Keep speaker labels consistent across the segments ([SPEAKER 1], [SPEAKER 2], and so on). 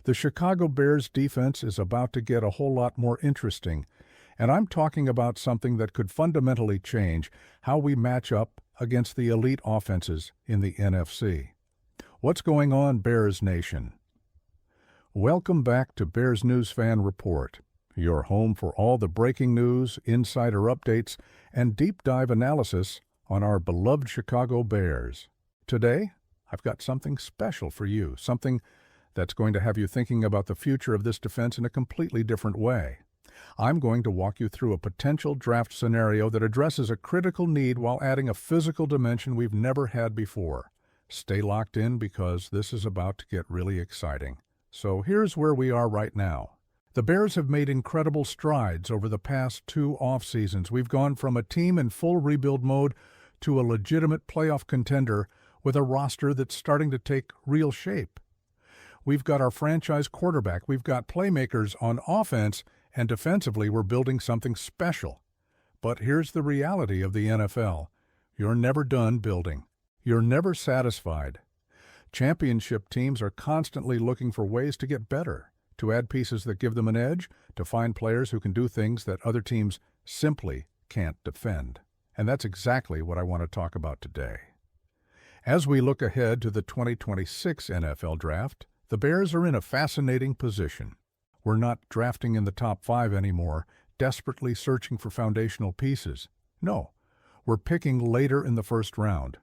[SPEAKER 1] The Chicago Bears defense is about to get a whole lot more interesting, and I'm talking about something that could fundamentally change how we match up against the elite offenses in the NFC. What's going on, Bears Nation? Welcome back to Bears News Fan Report, your home for all the breaking news, insider updates, and deep dive analysis on our beloved Chicago Bears. Today, I've got something special for you, something that's going to have you thinking about the future of this defense in a completely different way. I'm going to walk you through a potential draft scenario that addresses a critical need while adding a physical dimension we've never had before. Stay locked in because this is about to get really exciting. So here's where we are right now. The Bears have made incredible strides over the past 2 off-seasons. We've gone from a team in full rebuild mode to a legitimate playoff contender with a roster that's starting to take real shape. We've got our franchise quarterback, we've got playmakers on offense, and defensively we're building something special. But here's the reality of the NFL. You're never done building. You're never satisfied. Championship teams are constantly looking for ways to get better, to add pieces that give them an edge, to find players who can do things that other teams simply can't defend. And that's exactly what I want to talk about today. As we look ahead to the 2026 NFL Draft, the Bears are in a fascinating position. We're not drafting in the top 5 anymore, desperately searching for foundational pieces. No, we're picking later in the first round,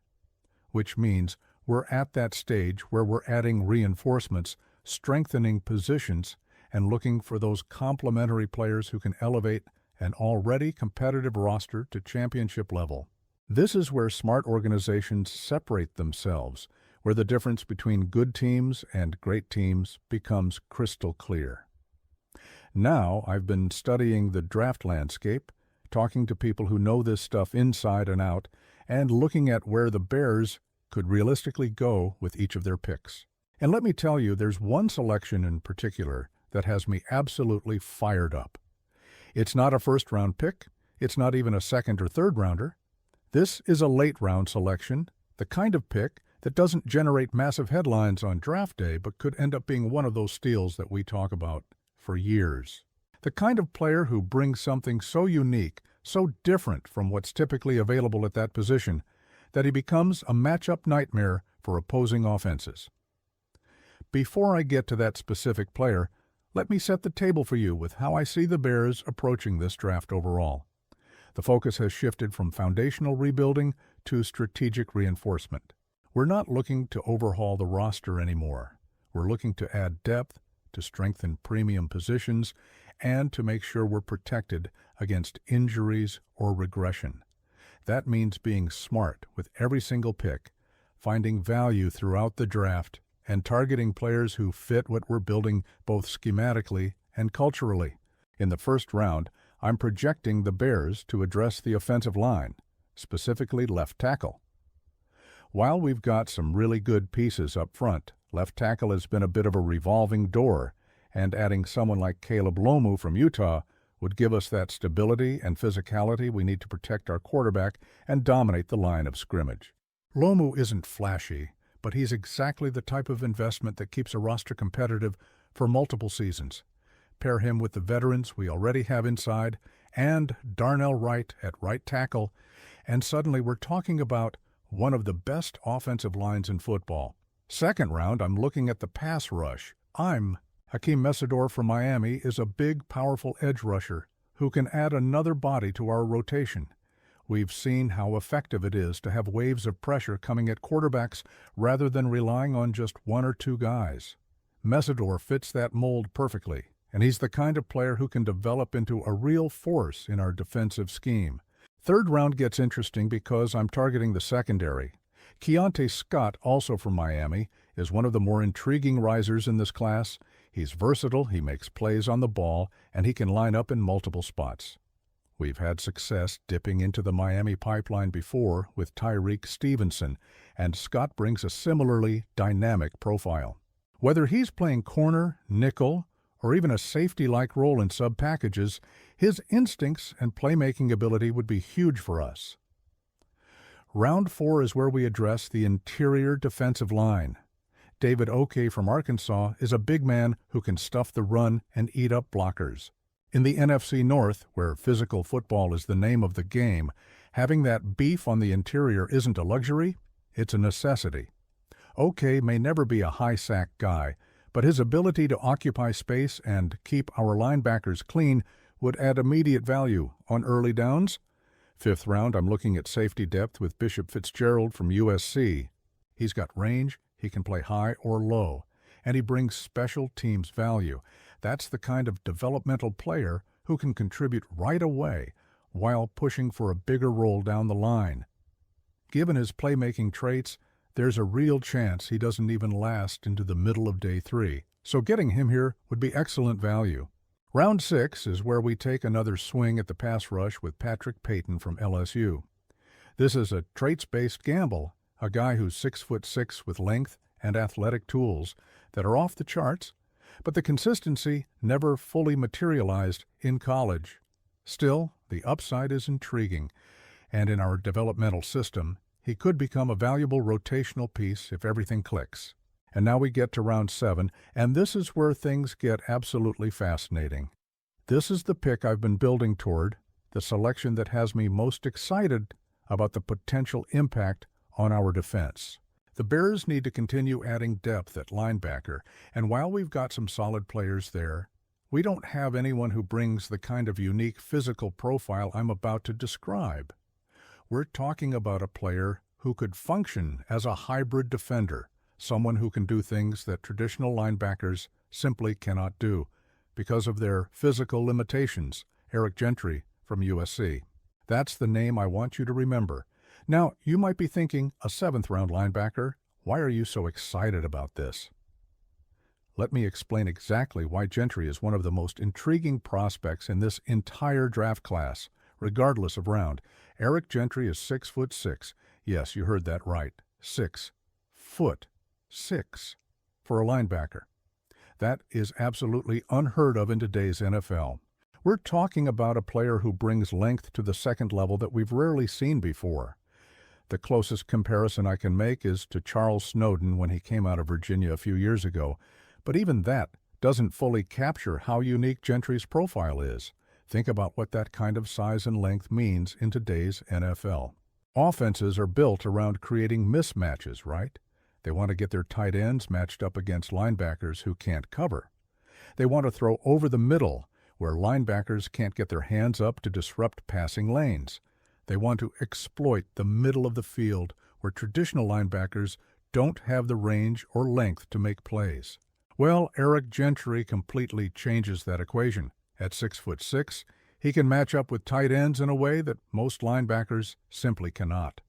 [SPEAKER 1] which means we're at that stage where we're adding reinforcements, strengthening positions, and looking for those complementary players who can elevate an already competitive roster to championship level. This is where smart organizations separate themselves, where the difference between good teams and great teams becomes crystal clear. Now, I've been studying the draft landscape, talking to people who know this stuff inside and out, and looking at where the Bears could realistically go with each of their picks. And let me tell you, there's one selection in particular that has me absolutely fired up. It's not a first-round pick. It's not even a second or third rounder. This is a late-round selection, the kind of pick that doesn't generate massive headlines on draft day but could end up being one of those steals that we talk about for years. The kind of player who brings something so unique, so different from what's typically available at that position, that he becomes a matchup nightmare for opposing offenses. Before I get to that specific player, let me set the table for you with how I see the Bears approaching this draft overall. The focus has shifted from foundational rebuilding to strategic reinforcement. We're not looking to overhaul the roster anymore. We're looking to add depth, to strengthen premium positions, and to make sure we're protected against injuries or regression. That means being smart with every single pick, finding value throughout the draft, and targeting players who fit what we're building both schematically and culturally. In the first round, I'm projecting the Bears to address the offensive line, specifically left tackle. While we've got some really good pieces up front, left tackle has been a bit of a revolving door, and adding someone like Caleb Lomu from Utah would give us that stability and physicality we need to protect our quarterback and dominate the line of scrimmage. Lomu isn't flashy, but he's exactly the type of investment that keeps a roster competitive for multiple seasons. Pair him with the veterans we already have inside and Darnell Wright at right tackle, and suddenly we're talking about one of the best offensive lines in football. Second round, I'm looking at the pass rush. Hakeem Mesidor from Miami is a big, powerful edge rusher who can add another body to our rotation. We've seen how effective it is to have waves of pressure coming at quarterbacks rather than relying on just 1 or 2 guys. Mesidor fits that mold perfectly, and he's the kind of player who can develop into a real force in our defensive scheme. Third round gets interesting because I'm targeting the secondary. Keionte Scott, also from Miami, is one of the more intriguing risers in this class. He's versatile, he makes plays on the ball, and he can line up in multiple spots. We've had success dipping into the Miami pipeline before with Tyrique Stevenson, and Scott brings a similarly dynamic profile. Whether he's playing corner, nickel, or even a safety-like role in sub-packages, his instincts and playmaking ability would be huge for us. Round 4 is where we address the interior defensive line. David Okey from Arkansas is a big man who can stuff the run and eat up blockers. In the NFC North, where physical football is the name of the game, having that beef on the interior isn't a luxury, it's a necessity. Okey may never be a high-sack guy, but his ability to occupy space and keep our linebackers clean would add immediate value on early downs. 5th round, I'm looking at safety depth with Bishop Fitzgerald from USC. He's got range, he can play high or low, and he brings special teams value. That's the kind of developmental player who can contribute right away while pushing for a bigger role down the line. Given his playmaking traits, there's a real chance he doesn't even last into the middle of day 3, so getting him here would be excellent value. Round 6 is where we take another swing at the pass rush with Patrick Payton from LSU. This is a traits-based gamble, a guy who's 6'6" with length and athletic tools that are off the charts, but the consistency never fully materialized in college. Still, the upside is intriguing, and in our developmental system, he could become a valuable rotational piece if everything clicks. And now we get to round 7, and this is where things get absolutely fascinating. This is the pick I've been building toward, the selection that has me most excited about the potential impact on our defense. The Bears need to continue adding depth at linebacker, and while we've got some solid players there, we don't have anyone who brings the kind of unique physical profile I'm about to describe. We're talking about a player who could function as a hybrid defender, someone who can do things that traditional linebackers simply cannot do because of their physical limitations. Eric Gentry from USC. That's the name I want you to remember. Now, you might be thinking, a 7th-round linebacker, why are you so excited about this? Let me explain exactly why Gentry is one of the most intriguing prospects in this entire draft class, regardless of round. Eric Gentry is 6'6". Yes, you heard that right. 6'6" for a linebacker. That is absolutely unheard of in today's NFL. We're talking about a player who brings length to the second level that we've rarely seen before. The closest comparison I can make is to Charles Snowden when he came out of Virginia a few years ago, but even that doesn't fully capture how unique Gentry's profile is. Think about what that kind of size and length means in today's NFL. Offenses are built around creating mismatches, right? They want to get their tight ends matched up against linebackers who can't cover. They want to throw over the middle, where linebackers can't get their hands up to disrupt passing lanes. They want to exploit the middle of the field, where traditional linebackers don't have the range or length to make plays. Well, Eric Gentry completely changes that equation. At 6'6", he can match up with tight ends in a way that most linebackers simply cannot.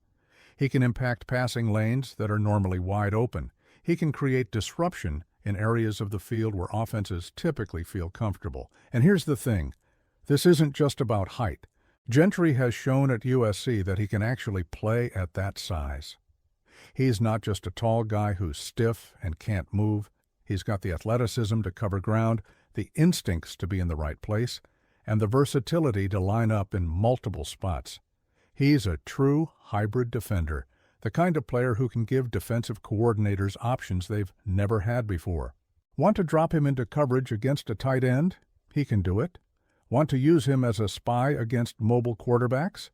[SPEAKER 1] He can impact passing lanes that are normally wide open. He can create disruption in areas of the field where offenses typically feel comfortable. And here's the thing, this isn't just about height. Gentry has shown at USC that he can actually play at that size. He's not just a tall guy who's stiff and can't move. He's got the athleticism to cover ground, the instincts to be in the right place, and the versatility to line up in multiple spots. He's a true hybrid defender, the kind of player who can give defensive coordinators options they've never had before. Want to drop him into coverage against a tight end? He can do it. Want to use him as a spy against mobile quarterbacks?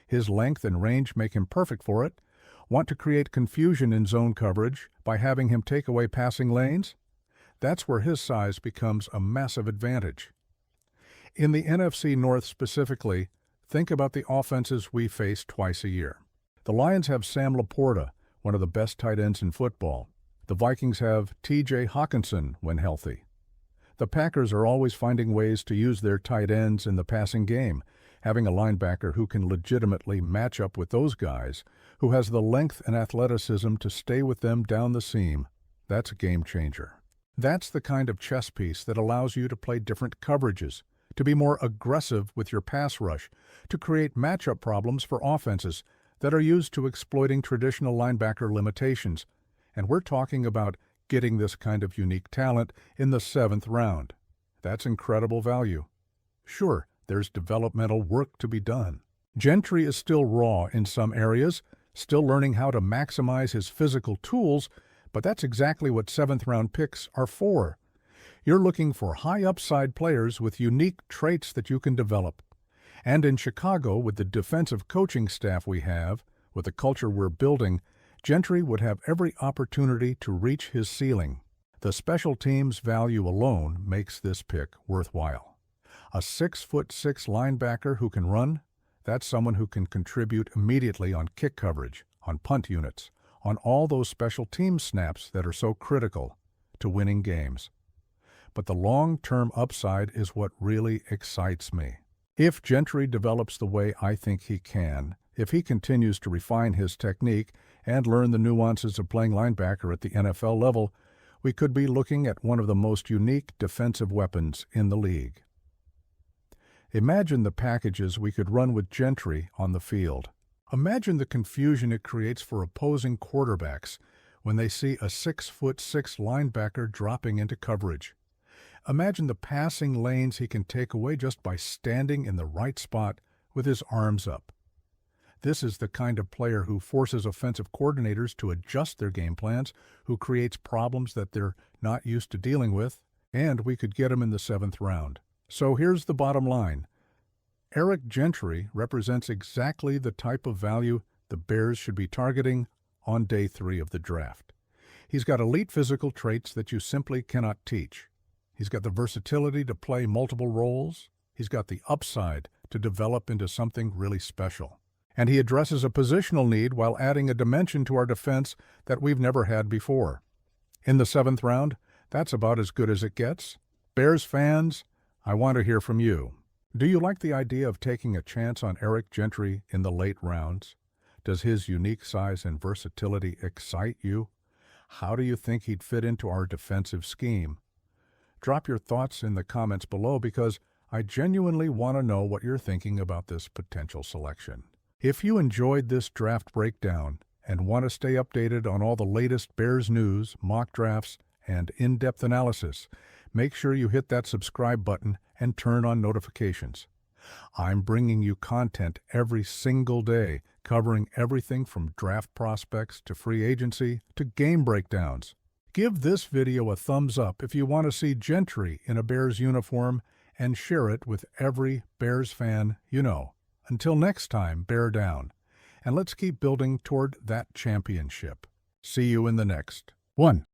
[SPEAKER 1] His length and range make him perfect for it. Want to create confusion in zone coverage by having him take away passing lanes? That's where his size becomes a massive advantage. In the NFC North specifically, think about the offenses we face twice a year. The Lions have Sam Laporta, one of the best tight ends in football. The Vikings have T.J. Hockenson when healthy. The Packers are always finding ways to use their tight ends in the passing game, having a linebacker who can legitimately match up with those guys, who has the length and athleticism to stay with them down the seam. That's a game changer. That's the kind of chess piece that allows you to play different coverages, to be more aggressive with your pass rush, to create matchup problems for offenses that are used to exploiting traditional linebacker limitations. And we're talking about getting this kind of unique talent in the 7th round. That's incredible value. Sure, there's developmental work to be done. Gentry is still raw in some areas, still learning how to maximize his physical tools, But that's exactly what seventh-round picks are for. You're looking for high-upside players with unique traits that you can develop. And in Chicago, with the defensive coaching staff we have, with the culture we're building, Gentry would have every opportunity to reach his ceiling. The special teams value alone makes this pick worthwhile. A 6'6" linebacker who can run, that's someone who can contribute immediately on kick coverage, on punt units, on all those special team snaps that are so critical to winning games. But the long-term upside is what really excites me. If Gentry develops the way I think he can, if he continues to refine his technique and learn the nuances of playing linebacker at the NFL level, we could be looking at one of the most unique defensive weapons in the league. Imagine the packages we could run with Gentry on the field. Imagine the confusion it creates for opposing quarterbacks when they see a 6'6" linebacker dropping into coverage. Imagine the passing lanes he can take away just by standing in the right spot with his arms up. This is the kind of player who forces offensive coordinators to adjust their game plans, who creates problems that they're not used to dealing with, and we could get him in the 7th round. So here's the bottom line. Eric Gentry represents exactly the type of value the Bears should be targeting on day 3 of the draft. He's got elite physical traits that you simply cannot teach. He's got the versatility to play multiple roles. He's got the upside to develop into something really special. And he addresses a positional need while adding a dimension to our defense that we've never had before. In the 7th round, that's about as good as it gets. Bears fans, I want to hear from you. Do you like the idea of taking a chance on Eric Gentry in the late rounds? Does his unique size and versatility excite you? How do you think he'd fit into our defensive scheme? Drop your thoughts in the comments below because I genuinely want to know what you're thinking about this potential selection. If you enjoyed this draft breakdown and want to stay updated on all the latest Bears news, mock drafts, and in-depth analysis, make sure you hit that subscribe button and turn on notifications. I'm bringing you content every single day, covering everything from draft prospects to free agency to game breakdowns. Give this video a thumbs up if you want to see Gentry in a Bears uniform and share it with every Bears fan you know. Until next time, bear down, and let's keep building toward that championship. See you in the next one.